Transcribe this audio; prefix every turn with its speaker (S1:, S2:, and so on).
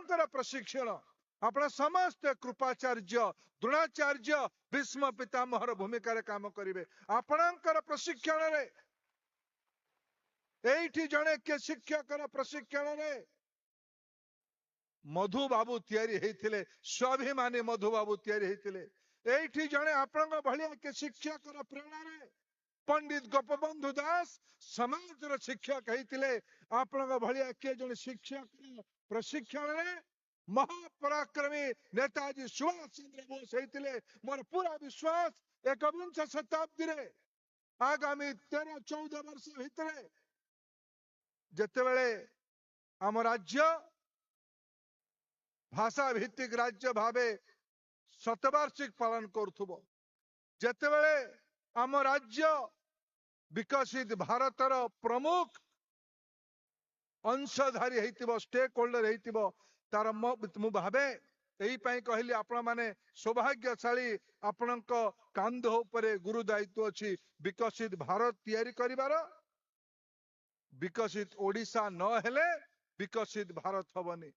S1: आपणकर प्रशिक्षण आपण समस्त कृपाचार्य द्रोणाचार्य भीष्म पितामहर भूमिकार काम करिवे आपणकर प्रशिक्षण रे एठी जणे के शिक्षकर प्रशिक्षण रे मधु बाबू तैयारी हेतिले स्वाभिमानी मधु बाबू तैयारी हेतिले एठी जणे आपणक भलिया के शिक्षकर प्रेरणा रे पंडित गोपबंधु दास समाज शिक्षक हेतिले आपणक भलिया के जणे शिक्षक प्रशिक्षण रे महापराक्रमी नेताजी सुभाष चंद्र बोस हेतिले मोर पूरा विश्वास एकविंश शताब्दी रे आगामी 13-14 वर्ष भितरे जेतेबेले आम राज्य भाषा भित्तिक राज्य भावे शतवार्षिक पालन करुथुबो जेतेबेले आम राज्य विकसित भारतर प्रमुख अंशधारी हेतिबो स्टेक होल्डर हेतिबो तार मु भावे एही पई कहली आपण माने सौभाग्यशाली आपणक कांध उपरे गुरु दायित्व अछि विकसित भारत तैयारी करिवार विकसित ओडिशा न हेले विकसित भारत हबनी।